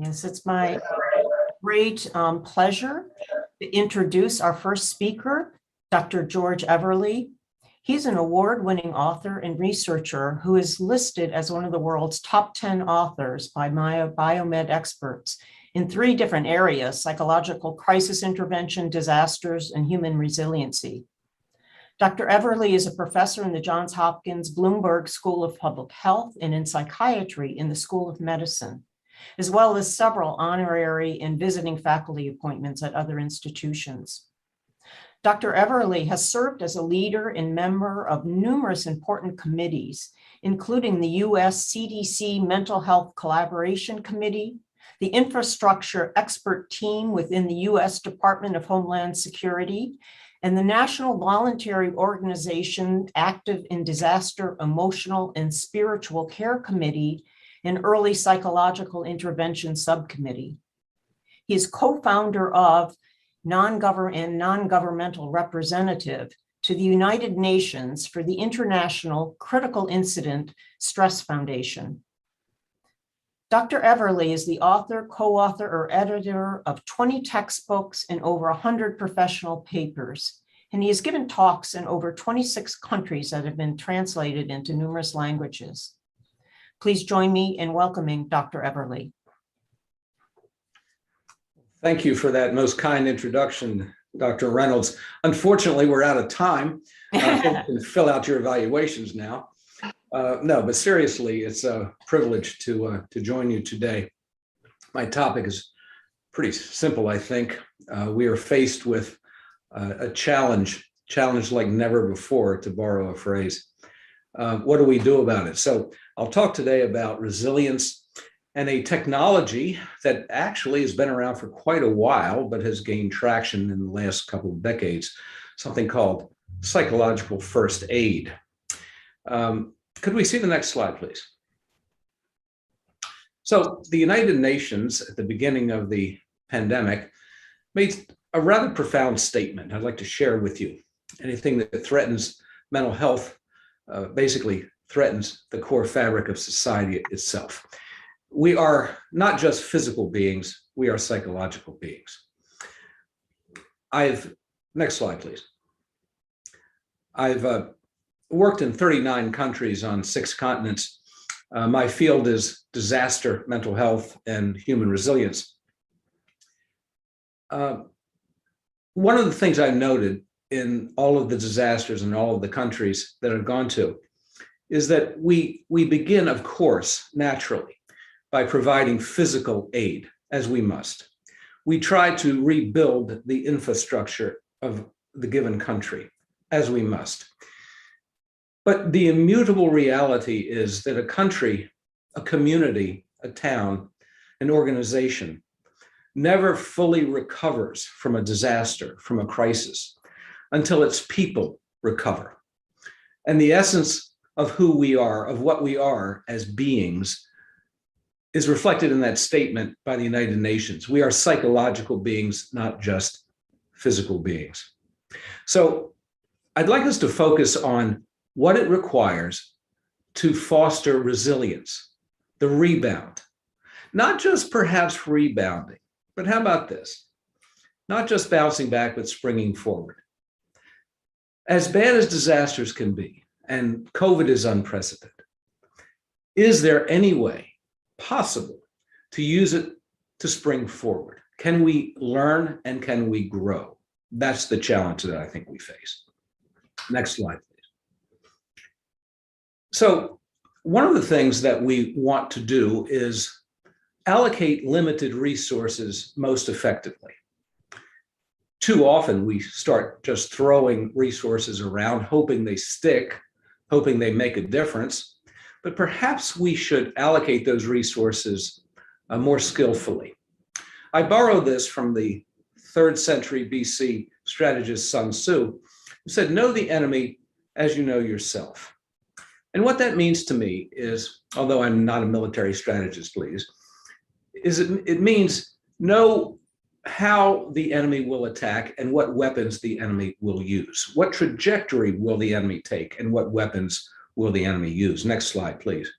Yes, it's my great pleasure to introduce our first speaker, Dr. George Everly. He's an award-winning author and researcher who is listed as one of the world's top 10 authors by biomed experts in 3 different areas: psychological crisis intervention, disasters, and human resiliency. Dr. Everly is a professor in the Johns Hopkins Bloomberg School of Public Health and in psychiatry in the School of Medicine, as well as several honorary and visiting faculty appointments at other institutions. Dr. Everly has served as a leader and member of numerous important committees, including the US CDC Mental Health Collaboration Committee, the Infrastructure Expert Team within the US Department of Homeland Security, and the National Voluntary Organization Active in Disaster Emotional and Spiritual Care Committee and Early Psychological Intervention Subcommittee. He is co-founder of non-governmental representative to the United Nations for the International Critical Incident Stress Foundation. Dr. Everly is the author, co-author, or editor of 20 textbooks and over 100 professional papers, and he has given talks in over 26 countries that have been translated into numerous languages. Please join me in welcoming Dr. Everly. Thank you for that most kind introduction, Dr. Reynolds. Unfortunately, we're out of time. You can fill out your evaluations now. No, but seriously, it's a privilege to join you today. My topic is pretty simple, I think. We are faced with a challenge like never before, to borrow a phrase. What do we do about it? So I'll talk today about resilience and a technology that actually has been around for quite a while, but has gained traction in the last couple of decades, something called psychological first aid. Could we see the next slide, please? So the United Nations at the beginning of the pandemic made a rather profound statement I'd like to share with you. Anything that threatens mental health basically threatens the core fabric of society itself. We are not just physical beings, we are psychological beings. Next slide, please. I've worked in 39 countries on 6 continents. My field is disaster, mental health, and human resilience. One of the things I noted in all of the disasters in all of the countries that I've gone to is that we begin, of course, naturally, by providing physical aid, as we must. We try to rebuild the infrastructure of the given country, as we must. But the immutable reality is that a country, a community, a town, an organization never fully recovers from a disaster, from a crisis, until its people recover. And the essence of who we are, of what we are as beings, is reflected in that statement by the United Nations. We are psychological beings, not just physical beings. So I'd like us to focus on what it requires to foster resilience, the rebound. Not just perhaps rebounding, but how about this? Not just bouncing back, but springing forward. As bad as disasters can be, and COVID is unprecedented, is there any way possible to use it to spring forward? Can we learn and can we grow? That's the challenge that I think we face. Next slide, please. So one of the things that we want to do is allocate limited resources most effectively. Too often we start just throwing resources around, hoping they stick, hoping they make a difference. But perhaps we should allocate those resources more skillfully. I borrow this from the 3rd century BC strategist Sun Tzu, who said, know the enemy as you know yourself. And what that means to me is, although I'm not a military strategist, please, is it means know how the enemy will attack and what weapons the enemy will use. What trajectory will the enemy take and what weapons will the enemy use? Next slide, please.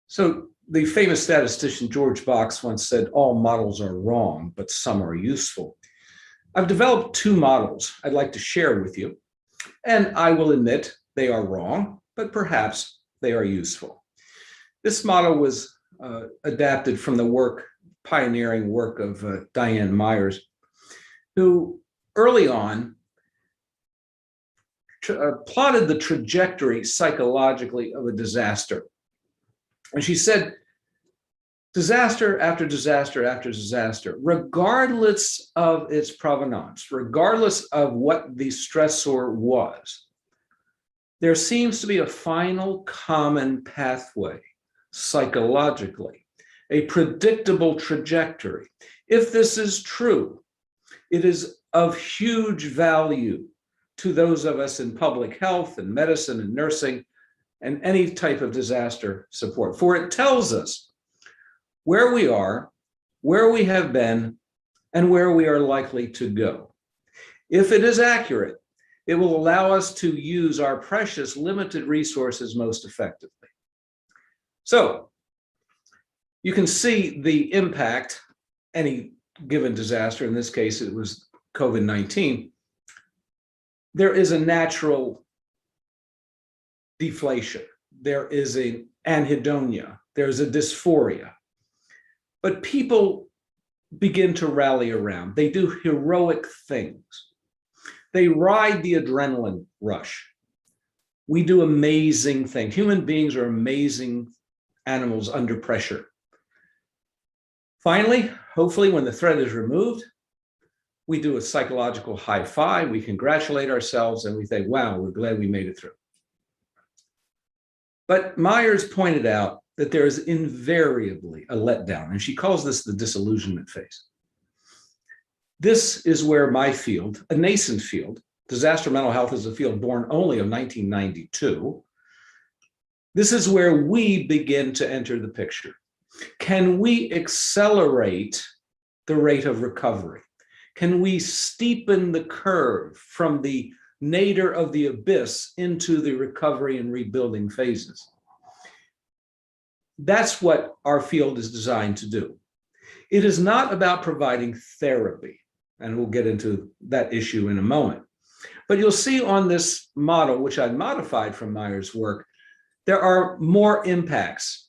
So The famous statistician George Box once said, all models are wrong, but some are useful. I've developed two models I'd like to share with you, and I will admit they are wrong, but perhaps they are useful. This model was adapted from the pioneering work of Diane Myers, who early on plotted the trajectory psychologically of a disaster. And she said, disaster after disaster after disaster, regardless of its provenance, regardless of what the stressor was, there seems to be a final common pathway psychologically, a predictable trajectory. If this is true, it is of huge value to those of us in public health and medicine and nursing and any type of disaster support. For it tells us where we are, where we have been, and where we are likely to go. If it is accurate, it will allow us to use our precious limited resources most effectively. So you can see the impact any given disaster, in this case it was COVID-19, there is a natural deflation. There is an anhedonia. There's a dysphoria. But people begin to rally around. They do heroic things. They ride the adrenaline rush. We do amazing things. Human beings are amazing animals under pressure. Finally, hopefully, when the threat is removed, we do a psychological high five, we congratulate ourselves, and we think, wow, we're glad we made it through. But Myers pointed out that there is invariably a letdown, and she calls this the disillusionment phase. This is where my field, a nascent field, disaster mental health is a field born only of 1992. This is where we begin to enter the picture. Can we accelerate the rate of recovery? Can we steepen the curve from the nadir of the abyss into the recovery and rebuilding phases? That's what our field is designed to do. It is not about providing therapy, and we'll get into that issue in a moment. But you'll see on this model, which I modified from Myers' work, there are more impacts.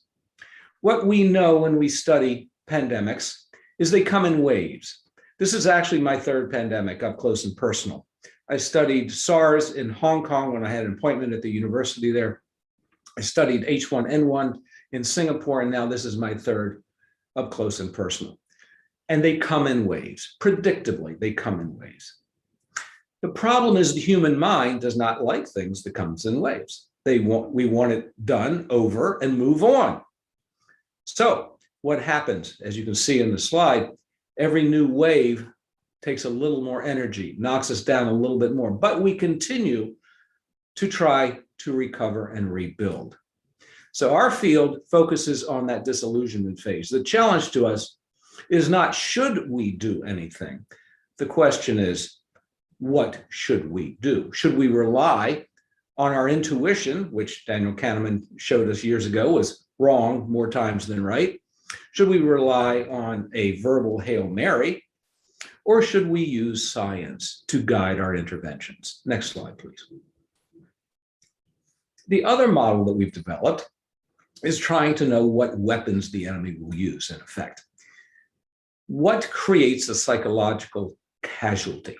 What we know when we study pandemics is they come in waves. This is actually my third pandemic up close and personal. I studied SARS in Hong Kong when I had an appointment at the university there. I studied H1N1 in Singapore, and now this is my third up close and personal. And they come in waves. Predictably, they come in waves. The problem is the human mind does not like things that comes in waves. We want it done over and move on. So what happens, as you can see in the slide, every new wave takes a little more energy, knocks us down a little bit more, but we continue to try to recover and rebuild. So our field focuses on that disillusionment phase. The challenge to us is not should we do anything? The question is, what should we do? Should we rely on our intuition, which Daniel Kahneman showed us years ago was wrong more times than right? Should we rely on a verbal Hail Mary, or should we use science to guide our interventions? Next slide, please. The other model that we've developed is trying to know what weapons the enemy will use in effect. What creates a psychological casualty?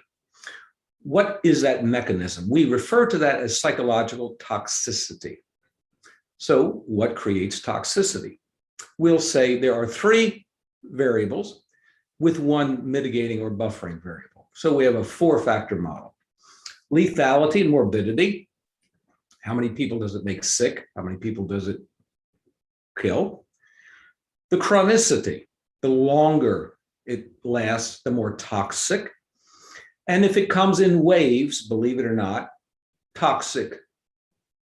What is that mechanism? We refer to that as psychological toxicity. So what creates toxicity? We'll say there are three variables with one mitigating or buffering variable. So we have a four-factor model. Lethality and morbidity. How many people does it make sick? How many people does it kill? The chronicity. The longer it lasts, the more toxic. And if it comes in waves, believe it or not, toxic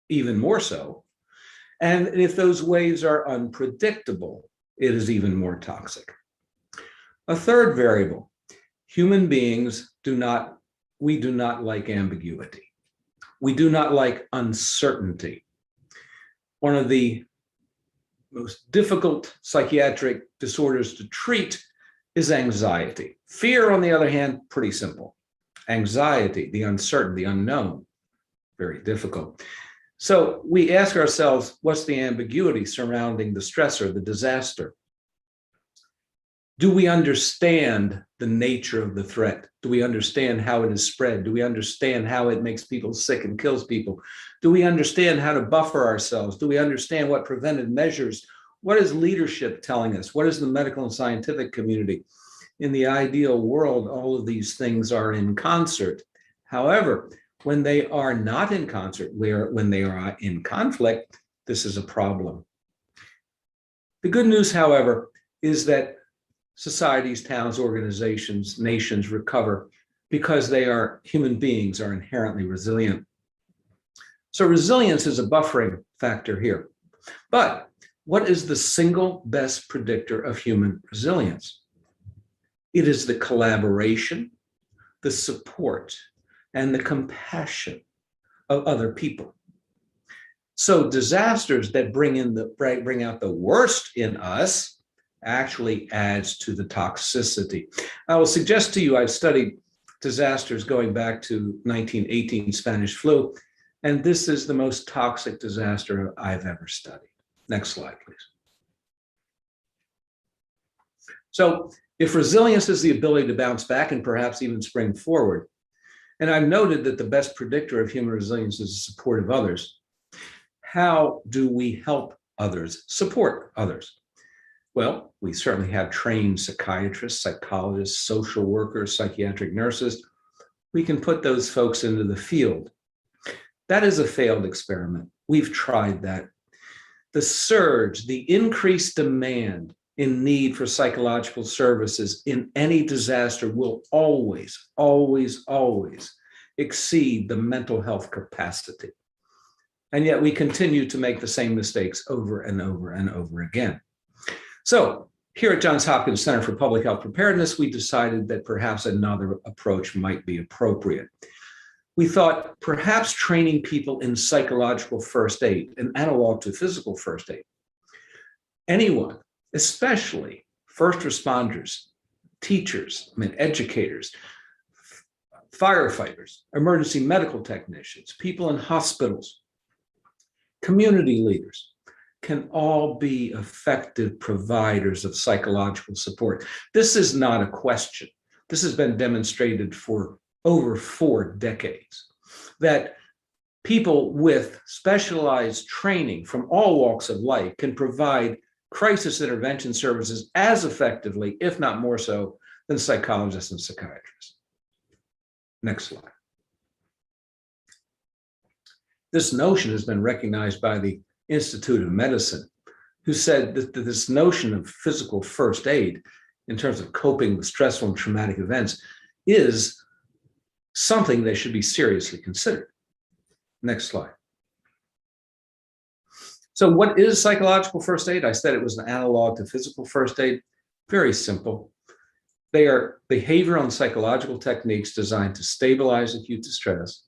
even more so. And if those waves are unpredictable, it is even more toxic. A third variable, human beings do not like ambiguity. We do not like uncertainty. One of the most difficult psychiatric disorders to treat is anxiety. Fear, on the other hand, pretty simple. Anxiety, the uncertain, the unknown, very difficult. So we ask ourselves, what's the ambiguity surrounding the stressor, the disaster? Do we understand the nature of the threat? Do we understand how it is spread? Do we understand how it makes people sick and kills people? Do we understand how to buffer ourselves? Do we understand what preventive measures? What is leadership telling us? What is the medical and scientific community? In the ideal world, all of these things are in concert. However, when they are not in concert, when they are in conflict, this is a problem. The good news, however, is that societies, towns, organizations, nations recover because they are human beings, are inherently resilient. So resilience is a buffering factor here. But what is the single best predictor of human resilience? It is the collaboration, the support, and the compassion of other people. So disasters that bring out the worst in us actually adds to the toxicity. I will suggest to you, I've studied disasters going back to 1918 Spanish flu, and this is the most toxic disaster I've ever studied. Next slide, please. So if resilience is the ability to bounce back and perhaps even spring forward, and I've noted that the best predictor of human resilience is the support of others, how do we help others, support others? Well, we certainly have trained psychiatrists, psychologists, social workers, psychiatric nurses. We can put those folks into the field. That is a failed experiment. We've tried that. The surge, the increased demand in need for psychological services in any disaster will always, always, always exceed the mental health capacity. And yet we continue to make the same mistakes over and over and over again. So here at Johns Hopkins Center for Public Health Preparedness, we decided that perhaps another approach might be appropriate. We thought perhaps training people in psychological first aid, an analog to physical first aid. Anyone, especially first responders, teachers, educators, firefighters, emergency medical technicians, people in hospitals, community leaders, can all be effective providers of psychological support. This is not a question. This has been demonstrated for over 4 decades, that people with specialized training from all walks of life can provide crisis intervention services as effectively, if not more so, than psychologists and psychiatrists. Next slide. This notion has been recognized by the Institute of Medicine, who said that this notion of physical first aid in terms of coping with stressful and traumatic events is something that should be seriously considered. Next slide. So what is psychological first aid? I said it was an analog to physical first aid. Very simple. They are behavioral and psychological techniques designed to stabilize acute distress,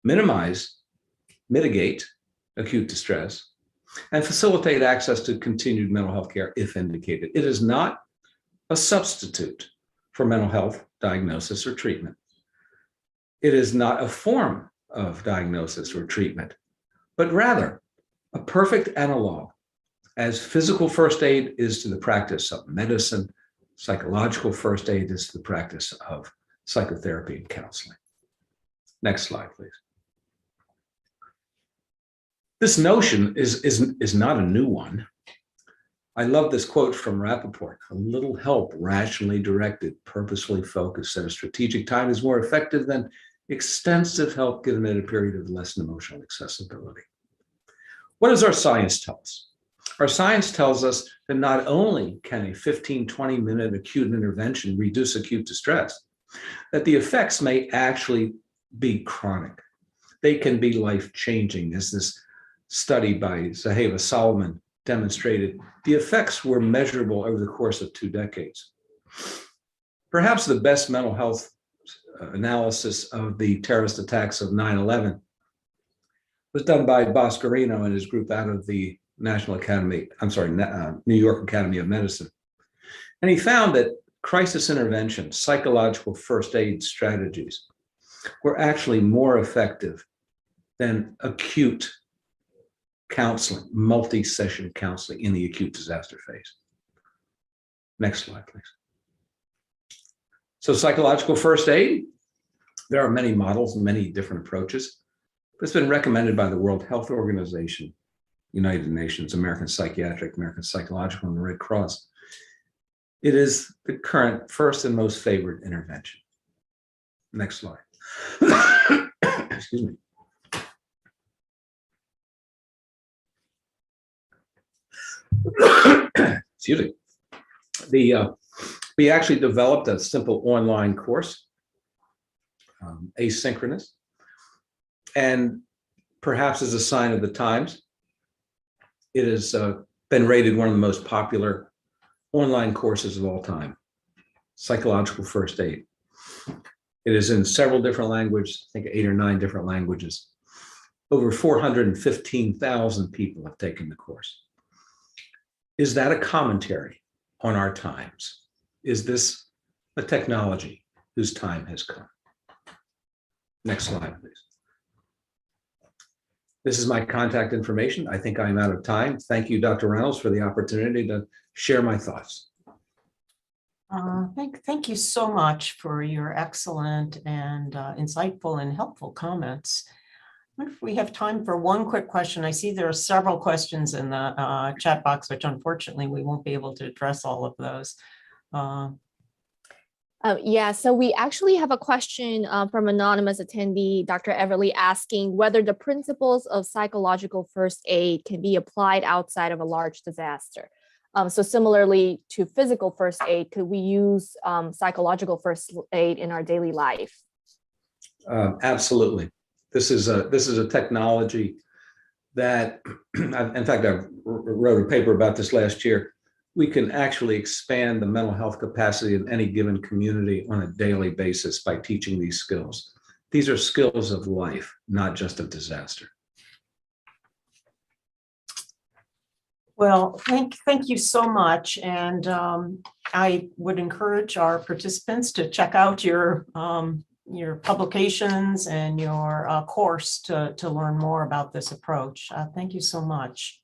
mitigate acute distress, and facilitate access to continued mental health care if indicated. It is not a substitute for mental health diagnosis or treatment. It is not a form of diagnosis or treatment, but rather a perfect analog, as physical first aid is to the practice of medicine, psychological first aid is to the practice of psychotherapy and counseling. Next slide, please. This notion is not a new one. I love this quote from Rappaport: "A little help, rationally directed, purposefully focused at a strategic time is more effective than extensive help given at a period of less emotional accessibility." What does our science tell us? Our science tells us that not only can a 15-20 minute acute intervention reduce acute distress, that the effects may actually be chronic. They can be life-changing, as this study by Zaheva Solomon demonstrated. The effects were measurable over the course of 2 decades. Perhaps the best mental health analysis of the terrorist attacks of 9/11 was done by Boscarino and his group out of the New York Academy of Medicine. And he found that crisis intervention, psychological first aid strategies were actually more effective than acute counseling, multi-session counseling in the acute disaster phase. Next slide, please. So psychological first aid, there are many models and many different approaches, but it's been recommended by the World Health Organization, United Nations, American Psychiatric, American Psychological, and the Red Cross. It is the current first and most favored intervention. Next slide. Excuse me. Excuse me. We actually developed a simple online course, asynchronous, and perhaps as a sign of the times, it has been rated one of the most popular online courses of all time, psychological first aid. It is in several different languages, I think 8 or 9 different languages. Over 415,000 people have taken the course. Is that a commentary on our times? Is this a technology whose time has come? Next slide, please. This is my contact information. I think I'm out of time. Thank you, Dr. Reynolds, for the opportunity to share my thoughts. Thank you so much for your excellent and insightful and helpful comments. I wonder if we have time for one quick question. I see there are several questions in the chat box, which unfortunately we won't be able to address all of those. Yeah, so we actually have a question from anonymous attendee, Dr. Everly, asking whether the principles of psychological first aid can be applied outside of a large disaster. So similarly to physical first aid, could we use psychological first aid in our daily life? Absolutely. This is a technology that, in fact, I wrote a paper about this last year. We can actually expand the mental health capacity in any given community on a daily basis by teaching these skills. These are skills of life, not just of disaster. Well, thank you so much. And I would encourage our participants to check out your publications and your course to learn more about this approach. Thank you so much.